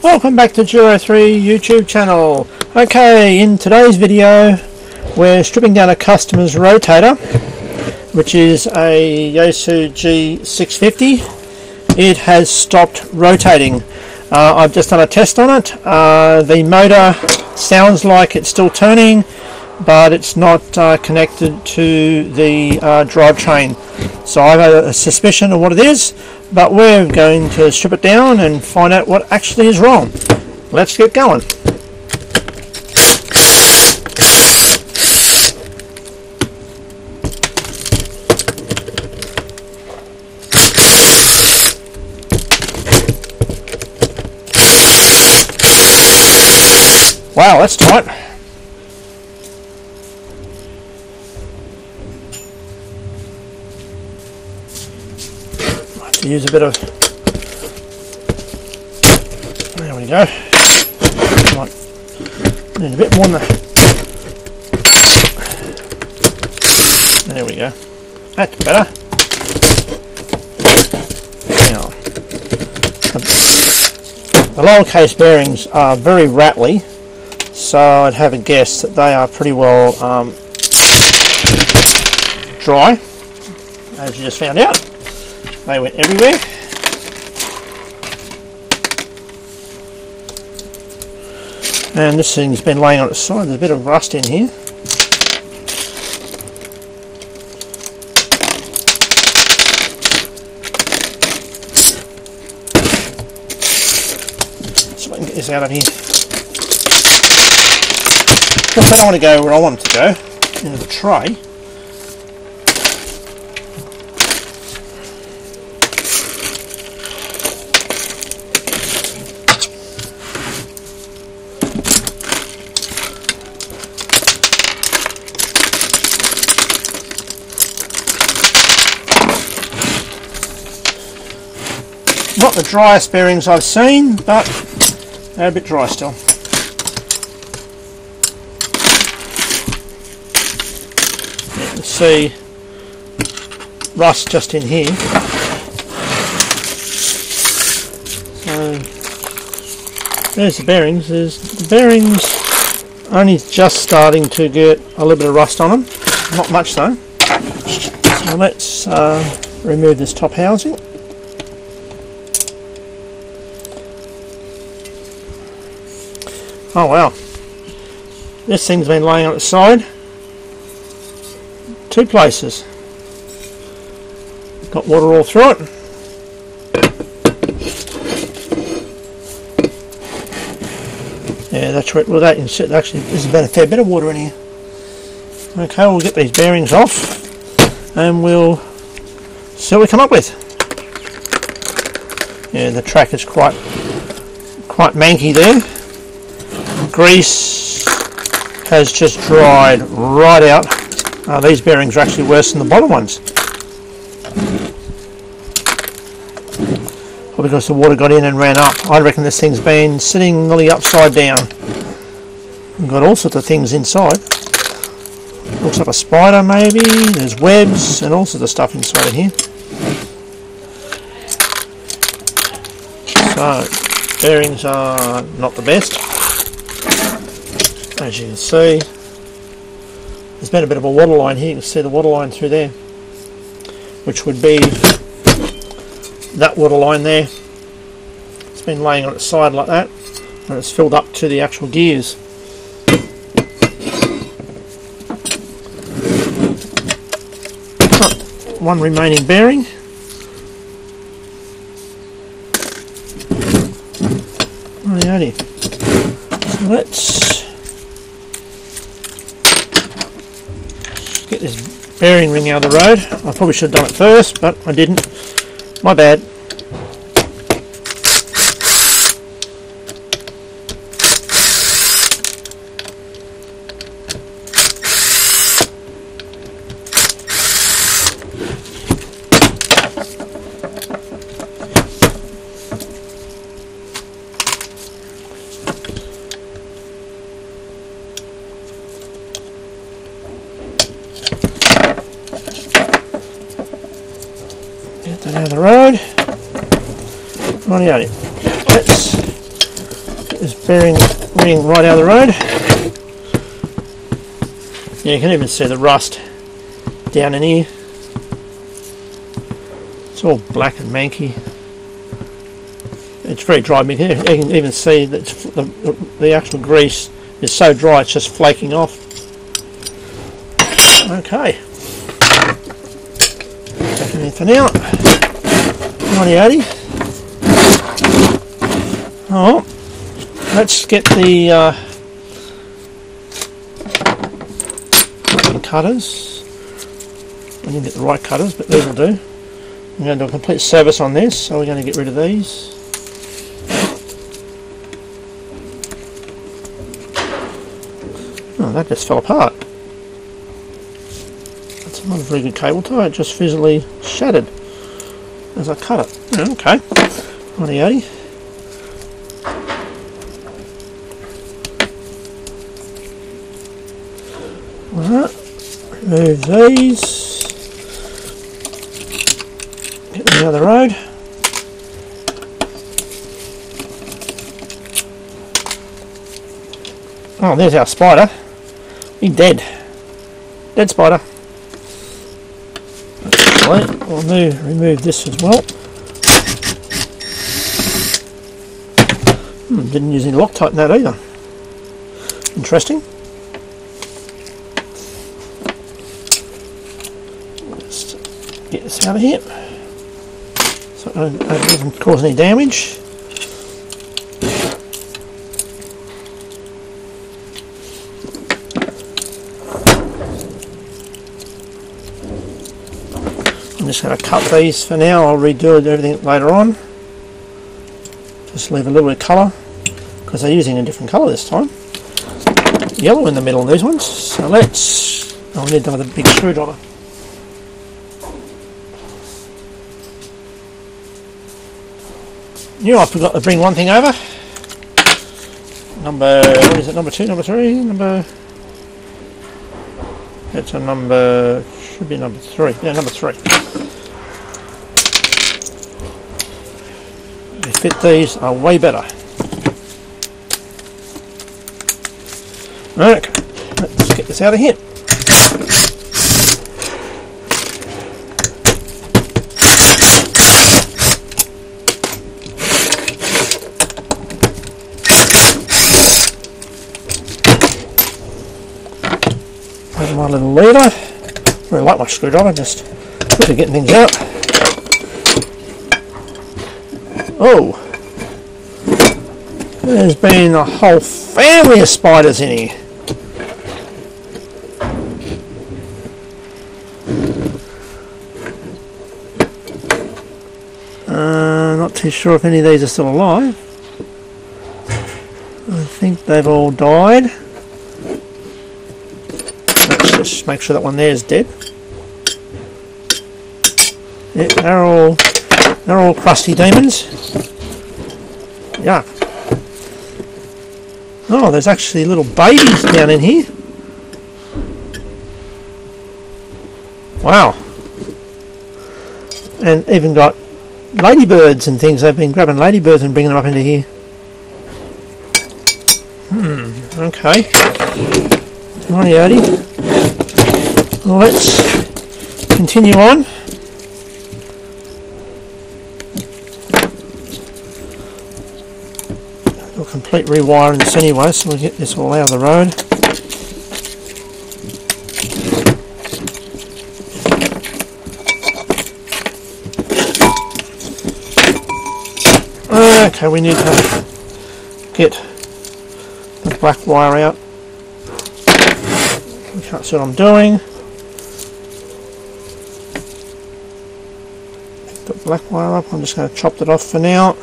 Welcome back to 03 YouTube channel. Okay, in today's video we're stripping down a customer's rotator, which is a Yaesu G-650. It has stopped rotating. I've just done a test on it. The motor sounds like it's still turning, but it's not connected to the drivetrain. So I have a suspicion of what it is, but we're going to strip it down and find out what actually is wrong. Let's get going. Wow, that's tight. Might have to use a bit of... There we go. Might need a bit more than that. There we go. That's better. Now, the lower case bearings are very rattly, so I'd have a guess that they are pretty well dry, as you just found out. They went everywhere. And this thing's been laying on its side. There's a bit of rust in here. So I can get this out of here. Because I don't want to go where I want it to go, into the tray. Not the driest bearings I've seen, but they're a bit dry still. You can see rust just in here. So there's the bearings. The bearings only just starting to get a little bit of rust on them. Not much though. So let's remove this top housing. Oh wow, this thing's been laying on its side. Two places. Got water all through it. Yeah, that's right. Well, that actually, there's been a fair bit of water in here. Okay, we'll get these bearings off and we'll see what we come up with. Yeah, the track is quite manky there. Grease has just dried right out. These bearings are actually worse than the bottom ones. Probably because the water got in and ran up. I reckon this thing's been sitting nearly upside down. We've got all sorts of things inside. Looks like a spider maybe. There's webs and all sorts of stuff inside of here. So, bearings are not the best. As you can see, there's been a bit of a water line here. You can see the water line through there, which would be that water line there. It's been laying on its side like that, and it's filled up to the actual gears. One remaining bearing. Alrighty. So let's get this bearing ring out of the road. I probably should have done it first, but I didn't. My bad. Get that out of the road. Rightio. Let's this bearing ring right out of the road. Yeah, you can even see the rust down in here. It's all black and manky. It's very dry. You can even see that the actual grease is so dry it's just flaking off. Okay. Taking it for now. 9080. Oh, let's get the cutters. I didn't get the right cutters, but these will do. I'm going to do a complete service on this, so we're going to get rid of these. Oh, that just fell apart. That's not a very good cable tie, it just physically shattered as I cut it. Okay, 9080. Alright, remove these, get them out of the road. Oh, there's our spider. He's dead. Dead spider. Right, we'll remove this as well. Didn't use any Loctite in that either. Interesting. Just get this out of here so it doesn't cause any damage. I'm just going to cut these for now. I'll redo everything later on. Just leave a little bit of colour because they're using a different colour this time. Yellow in the middle of these ones. So let's. I'll need another big screwdriver. Yeah, I forgot to bring one thing over. What is it? Number 2, number 3, number. It's a number. Should be number 3. Yeah, number 3. They fit these are way better. Okay, let's get this out of here. There's my little leader. I really like my screwdriver, just good at getting things out. Oh, there's been a whole family of spiders in here. Not too sure if any of these are still alive. I think they've all died. Let's just make sure that one there is dead. Yeah, they're all crusty demons. Yeah. Oh, there's actually little babies down in here. Wow. And even got ladybirds and things. They've been grabbing ladybirds and bringing them up into here. Okay. 9080. Well, let's continue on. We'll complete rewiring this anyway, so we'll get this all out of the road. Okay, we need to get the black wire out. We can't see what I'm doing. Put black wire up. I'm just going to chop it off for now.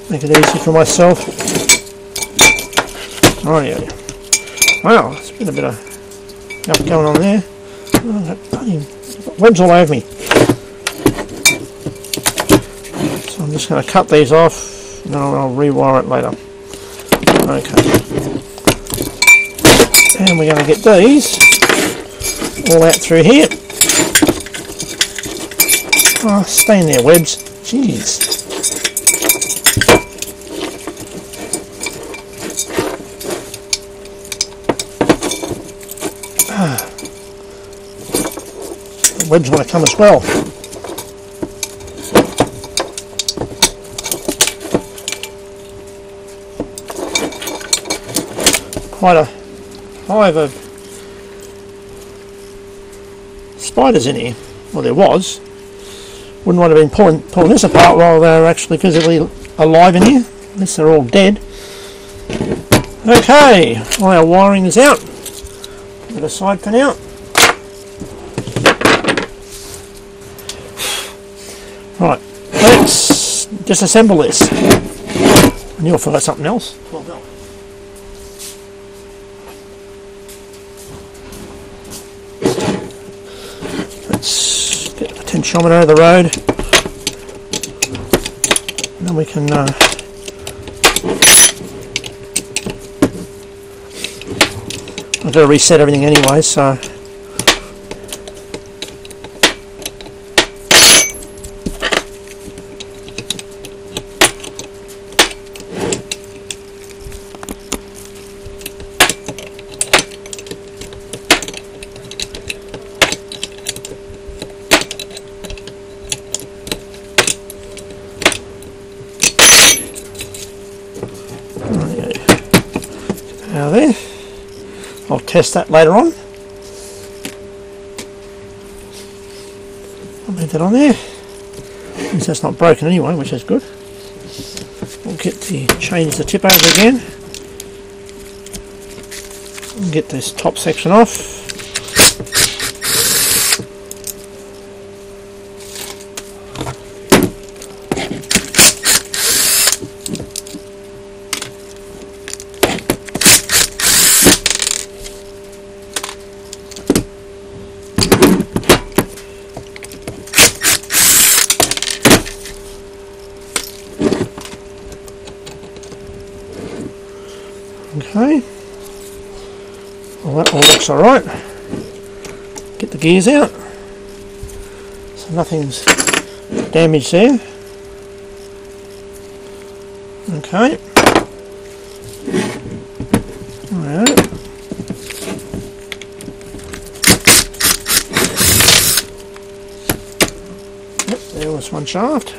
Make it easy for myself. Oh yeah. Wow, there's been a bit of stuff going on there. Oh, got webs all over me. So I'm just going to cut these off and then I'll rewire it later. Okay. And we're going to get these all out through here. Oh, stay in there, webs. Jeez. web's going to come as well. Quite a hive of spiders in here. Well, there was. Wouldn't want to have been pulling this apart while they're actually physically alive in here, unless they're all dead. Okay, all our wiring is out. Put it aside for now. Right, let's disassemble this. I knew I forgot something else. Let's get the potentiometer out of the road, and then we can I've got to reset everything anyway, so out of there. I'll test that later on. I'll leave that on there. At least that's not broken anyway, which is good. We'll change the tip over again. And get this top section off. Okay, well that all looks alright. Get the gears out, so nothing's damaged there. Okay, alright. Yep, there was one shaft.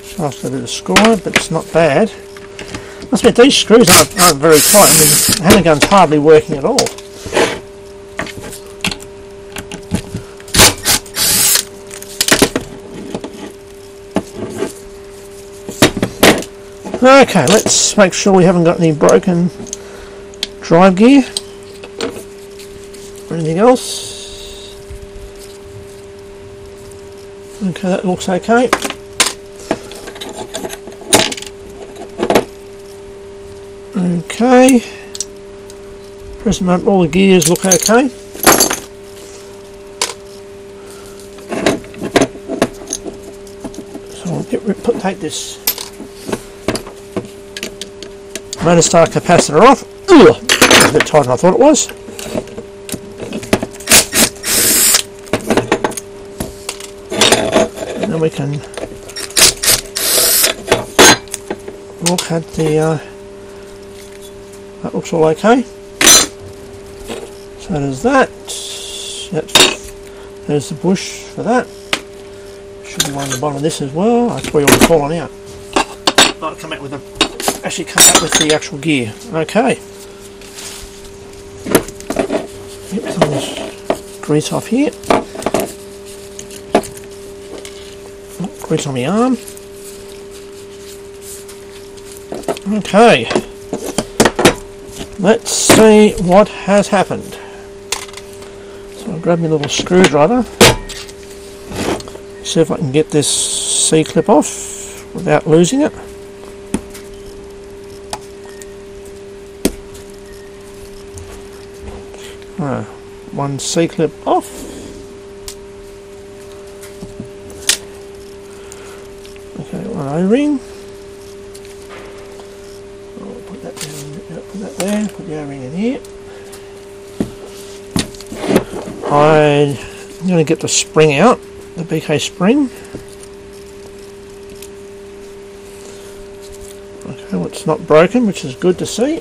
Shaft's got a bit of score, but it's not bad. I bet these screws aren't very tight. I mean, the hammer gun's hardly working at all. Okay, let's make sure we haven't got any broken drive gear or anything else. Okay, that looks okay. Okay, present moment all the gears look okay. So I'll take this motor start capacitor off. Ugh, it's a bit tighter than I thought it was. And then we can look at the that looks all okay. So there's that. There's the bush for that. Should be one on the bottom of this as well. That's where you'll be falling out. Might come out with actually come out with the actual gear. Okay. Get some of this grease off here. Grease on my arm. Okay. Let's see what has happened. So I'll grab my little screwdriver, see if I can get this C-clip off without losing it. One C-clip off. Okay, one O-ring. Put that there, put the O-ring in here. I'm going to get the spring out, the BK spring. Okay, well it's not broken, which is good to see.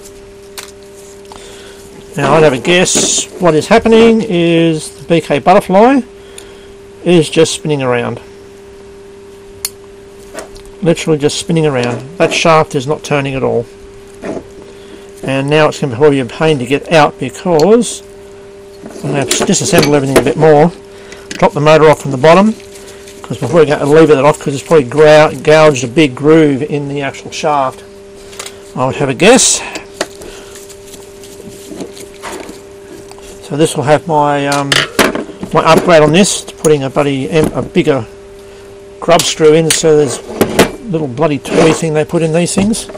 Now I'd have a guess what is happening is the BK butterfly is just spinning around. Literally just spinning around. That shaft is not turning at all. And now it's going to be a pain to get out because I'm going to have to disassemble everything a bit more. Drop the motor off from the bottom because we're probably going to leave that off because it's probably gouged a big groove in the actual shaft. I would have a guess. So this will have my my upgrade on this, to putting a bigger grub screw in. So there's a little bloody toy thing they put in these things.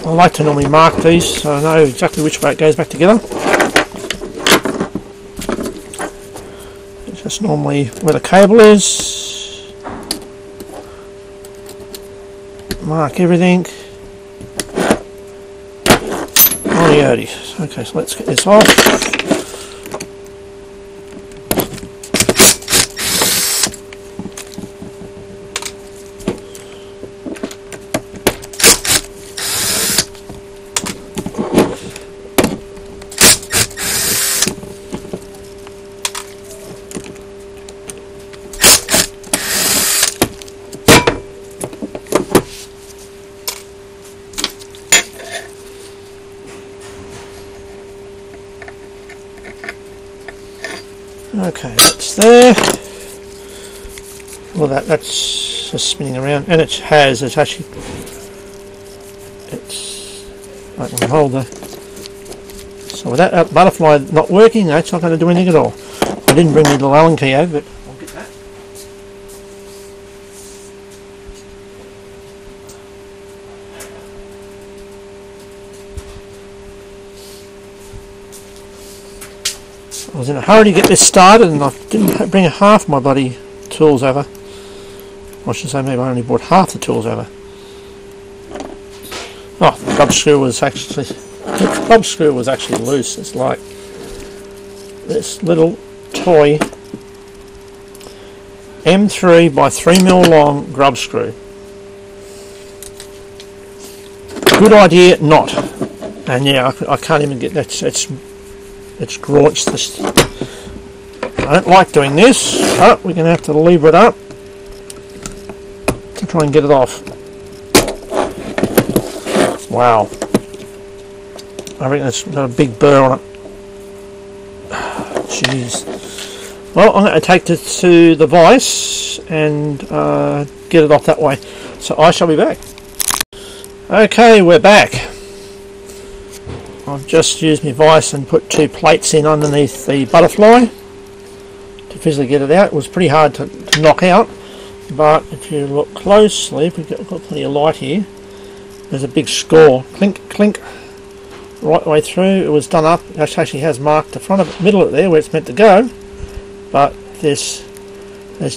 I like to normally mark these so I know exactly which way it goes back together. It's just normally where the cable is. Mark everything. Alrighty. Okay, so let's get this off. Okay, that's there. Well, that's just spinning around, and it's actually, I can hold the, so with that butterfly not working, that's not going to do anything at all. I didn't bring the little Allen key over, but I'll get that. I was in a hurry to get this started and I didn't bring half my bloody tools over. I should say maybe I only brought half the tools over. Oh, the grub screw was actually loose. It's like this little toy M3 by 3mm long grub screw. Good idea not. And yeah, I can't even get that. It's graunched this. I don't like doing this, but we're going to have to lever it up to try and get it off. Wow. I reckon it's got a big burr on it. Jeez. Well, I'm going to take this to the vise and get it off that way. So I shall be back. Okay, we're back. I've just used my vise and put 2 plates in underneath the butterfly to physically get it out. It was pretty hard to knock out, but if you look closely, if we've got plenty of light here, there's a big score. Clink, clink, right the way through. It was done up. It actually has marked the front of it, middle of it there where it's meant to go, but this, when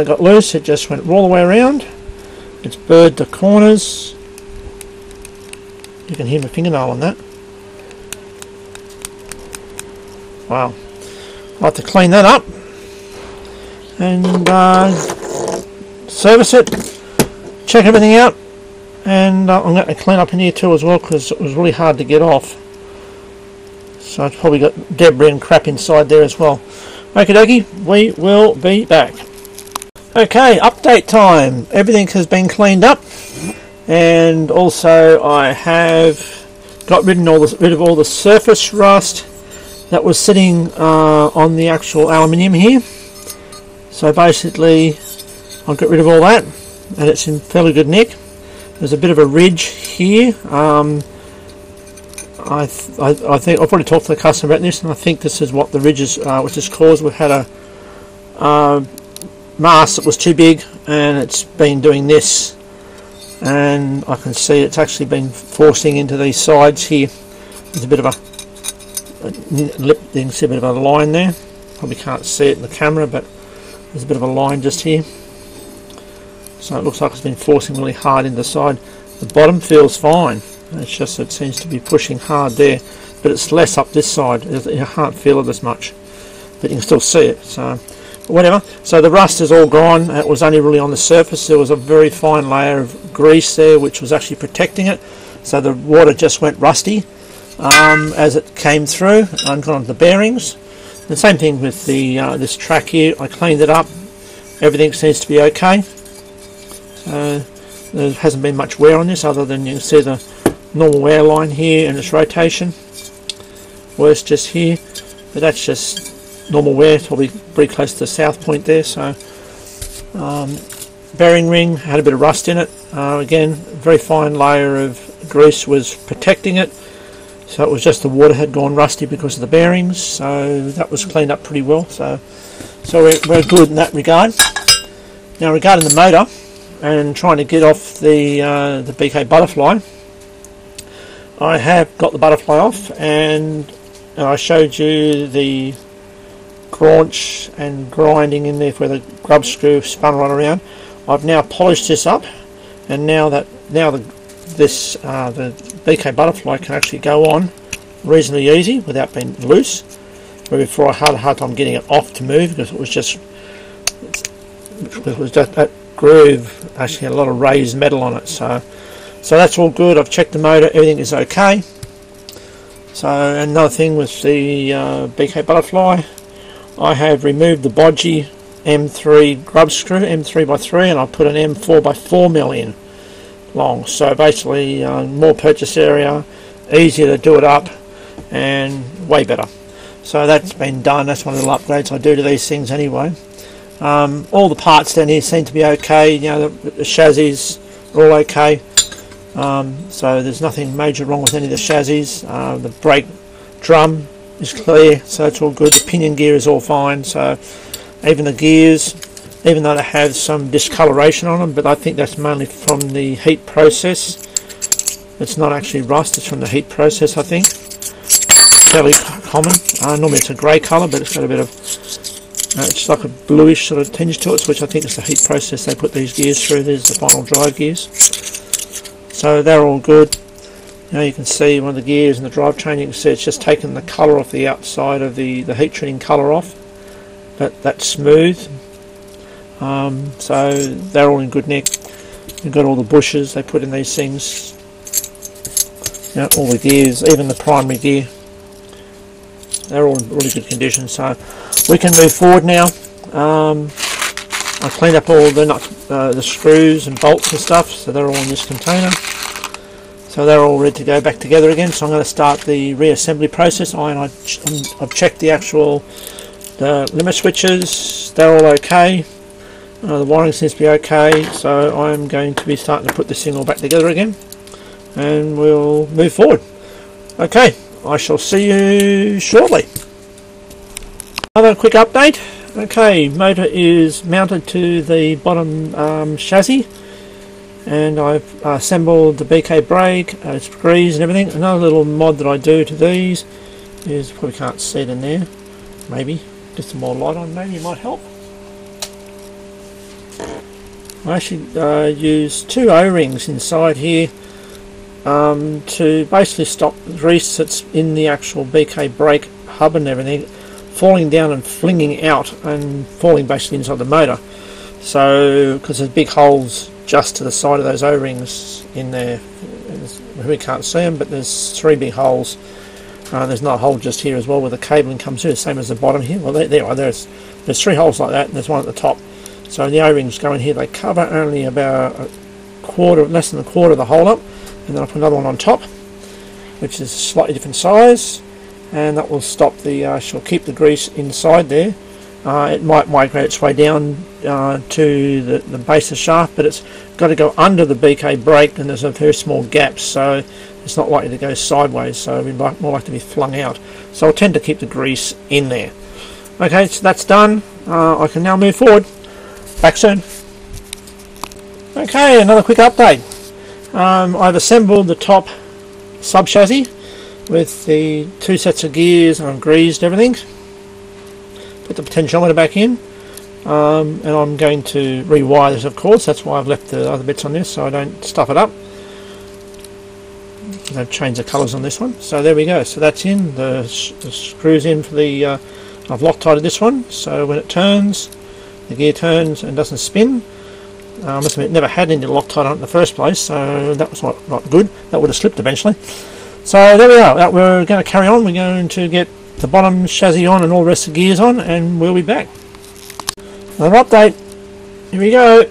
it got loose, it just went all the way around. It's burred the corners. You can hear my fingernail on that. Wow. I'll have to clean that up and service it, check everything out, and I'm going to clean up in here too as well because it was really hard to get off. So it's probably got debris and crap inside there as well. Okie dokie, we will be back. Okay, update time. Everything has been cleaned up. And also I have got rid of all the surface rust that was sitting on the actual aluminium here. So basically I'll get rid of all that, and it's in fairly good nick. There's a bit of a ridge here. I think I'll probably talk to the customer about this, and I think this is what the ridge is, which is caused. We've had a mast that was too big, and it's been doing this. And I can see it's actually been forcing into these sides here. There's a bit of a lip, you can see a bit of a line there. Probably can't see it in the camera, but there's a bit of a line just here. So it looks like it's been forcing really hard in the side. The bottom feels fine. It's just it seems to be pushing hard there, but it's less up this side. You can't feel it as much, but you can still see it. So whatever. So the rust is all gone. It was only really on the surface. There was a very fine layer of grease there which was actually protecting it, so the water just went rusty as it came through and got onto the bearings. The same thing with the this track here. I cleaned it up. Everything seems to be okay. So there hasn't been much wear on this, other than you can see the normal wear line here and its rotation. Worse just here, but that's just normal wear. It's probably pretty close to the south point there. So bearing ring had a bit of rust in it. Again, very fine layer of grease was protecting it. So it was just the water had gone rusty because of the bearings. So that was cleaned up pretty well. So we're good in that regard. Now regarding the motor and trying to get off the BK butterfly, I have got the butterfly off, and I showed you the graunch and grinding in there where the grub screw spun right around. I've now polished this up, and now the BK butterfly can actually go on reasonably easy without being loose. Where before I had a hard time getting it off to move because it was just that groove actually had a lot of raised metal on it. So that's all good. I've checked the motor, everything is okay. So another thing with the BK butterfly, I have removed the bodgy M3 grub screw, M3x3, and I put an M4x4mm in long. So basically more purchase area, easier to do it up, and way better. So that's been done. That's one of the little upgrades I do to these things anyway. All the parts down here seem to be okay. You know, the chassis are all okay. So there's nothing major wrong with any of the chassis. The brake drum is clear, so it's all good. The pinion gear is all fine. So even the gears, even though they have some discoloration on them, but I think that's mainly from the heat process. It's not actually rust, it's from the heat process, I think. Fairly common. Normally it's a grey colour, but it's got a bit of it's like a bluish sort of tinge to it, which I think is the heat process they put these gears through. There's the final drive gears. So they're all good. Now you can see one of the gears and the drivetrain, you can see it's just taken the colour off the outside of the heat treating colour off. That's smooth. So they're all in good nick. You've got all the bushes they put in these things. You know, all the gears, even the primary gear, they're all in really good condition. So we can move forward now. I cleaned up all the screws and bolts and stuff, so they're all in this container. So they're all ready to go back together again. So I'm going to start the reassembly process. I've checked the limit switches, they're all okay. The wiring seems to be okay, so I'm going to be starting to put this thing all back together again, and we'll move forward. Okay, I shall see you shortly. Another quick update. Okay, motor is mounted to the bottom chassis, and I've assembled the BK brake, its grease and everything. Another little mod that I do to these is, probably can't see it in there, maybe, just some more light on maybe might help. I actually use two O-rings inside here to basically stop the grease that's in the actual BK brake hub and everything falling down and flinging out and falling basically inside the motor. So, because there's big holes just to the side of those O-rings in there. We can't see them, but there's three big holes. There's not a hole just here as well where the cabling comes through, same as the bottom here. Well, there's three holes like that, and there's one at the top. So the O-rings go in here. They cover only about less than a quarter of the hole up, and then I put another one on top, which is a slightly different size, and that will stop she'll keep the grease inside there. It might migrate its way down to the base of the shaft, but it's got to go under the BK brake, and there's a very small gap, so it's not likely to go sideways, so it'll be more likely to be flung out. So I'll tend to keep the grease in there. Okay, so that's done. I can now move forward. Back soon. Okay, another quick update. I've assembled the top sub chassis with the two sets of gears, and I've greased everything. Put the potentiometer back in, and I'm going to rewire this, of course. That's why I've left the other bits on this, so I don't stuff it up. I've changed the colours on this one. So there we go. So that's in. The screws in for the I've Loctited this one, so when it turns, the gear turns and doesn't spin. I must admit, never had any Loctite on it in the first place, so that was not good. That would have slipped eventually. So there we are. We're going to carry on. We're going to get the bottom chassis on and all the rest of the gears on, and we'll be back. Another update. Here we go.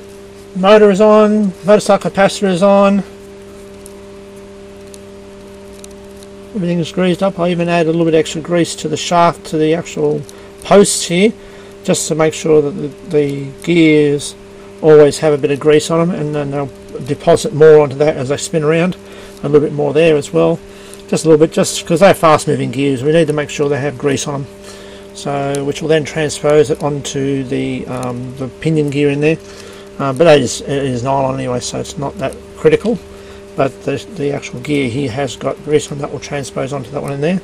Motor is on. Motorcycle capacitor is on. Everything is greased up. I even added a little bit extra grease to the shaft, to the actual posts here, just to make sure that the gears always have a bit of grease on them, and then they'll deposit more onto that as they spin around. A little bit more there as well, just a little bit, just because they're fast moving gears. We need to make sure they have grease on them, so which will then transpose it onto the pinion gear in there. But it is nylon anyway, so it's not that critical. But the actual gear here has got grease on that, will transpose onto that one in there.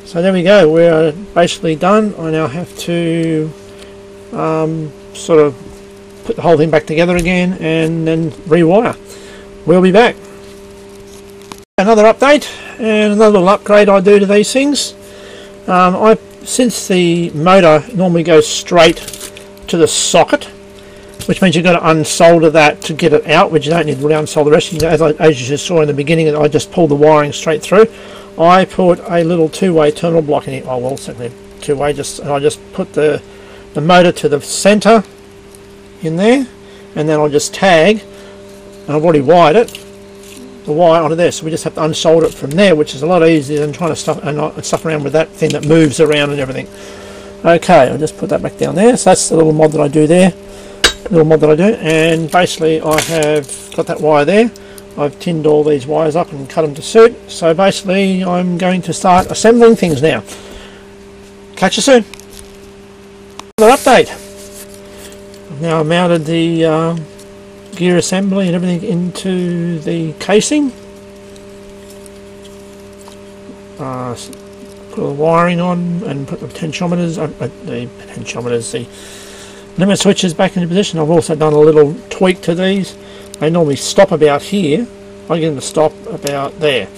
So there we go, we're basically done. I now have to sort of put the whole thing back together again and then rewire. We'll be back. Another update and another little upgrade I do to these things. Since the motor normally goes straight to the socket, which means you've got to unsolder that to get it out, which you don't need to really unsolder the rest. As you just saw in the beginning, I just pulled the wiring straight through. I put a little two-way terminal block in it. Oh well, certainly two-way. I just put the motor to the centre in there, and then I'll just tag, and I've already wired it, the wire onto there, so we just have to unsolder it from there, which is a lot easier than trying to stuff around with that thing that moves around and everything. Okay, I'll just put that back down there. So that's the little mod that I do there, and basically I have got that wire there. I've tinned all these wires up and cut them to suit, so basically I'm going to start assembling things now. Catch you soon. Another update. I've now mounted the gear assembly and everything into the casing. Put the wiring on and put the potentiometers, the limit switches back into position. I've also done a little tweak to these. They normally stop about here. I get them to stop about there.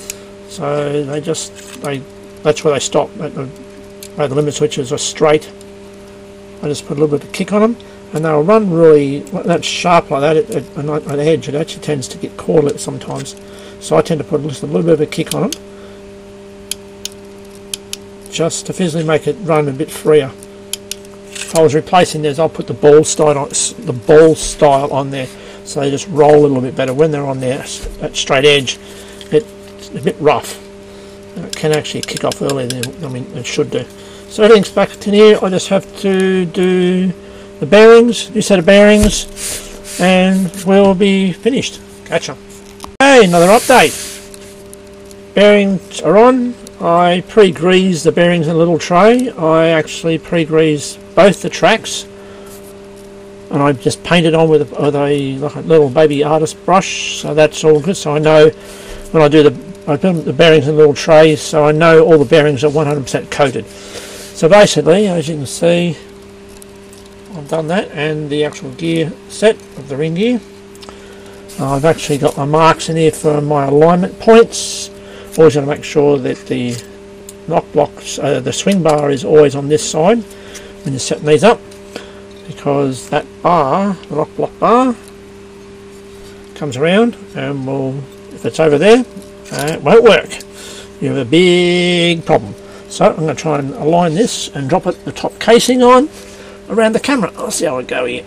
So that's where they stop. The limit switches are straight. I just put a little bit of kick on them, and they'll run really, that's sharp like that, on the edge, it actually tends to get caught sometimes. So I tend to put just a little bit of a kick on them, just to physically make it run a bit freer. If I was replacing these, I'll put the ball style on there, so they just roll a little bit better. When they're on there, that straight edge, it's a bit rough. It can actually kick off earlier than it should do. So everything's back in here. I just have to do the bearings, new set of bearings, and we'll be finished. Catch up. Hey, another update. Bearings are on. I pre-greased the bearings in a little tray. I actually pre-greased both the tracks, and I just painted on with a little baby artist brush, so that's all good. So I know when I put the bearings in a little tray, so I know all the bearings are 100% coated. So basically, as you can see, I've done that, and the actual gear set of the ring gear. I've actually got my marks in here for my alignment points. Always going to make sure that the knock blocks, the swing bar is always on this side when you're setting these up, because that bar, the knock block bar, comes around and if it's over there, it won't work. You have a big problem. So I'm going to try and align this and drop the top casing on around the camera. I'll see how I go here.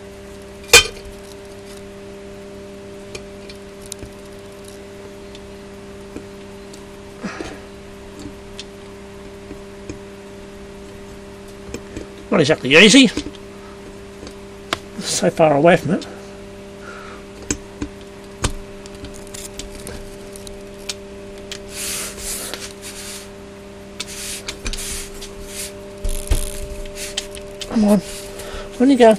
Not exactly easy. So far away from it. Come on, on you go.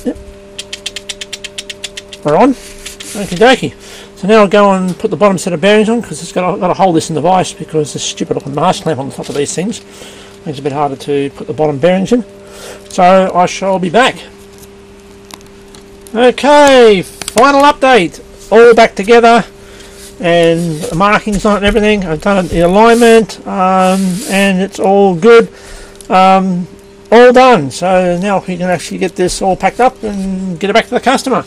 Yep. We're on. Okie dokie. So now I'll go and put the bottom set of bearings on, because I've got to hold this in the vise because this stupid looking mask clamp on the top of these things makes it a bit harder to put the bottom bearings in. So I shall be back. Okay, final update. All back together. and markings on it and everything. I've done the alignment, and it's all good, all done. So now we can actually get this all packed up and get it back to the customer.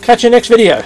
Catch you next video.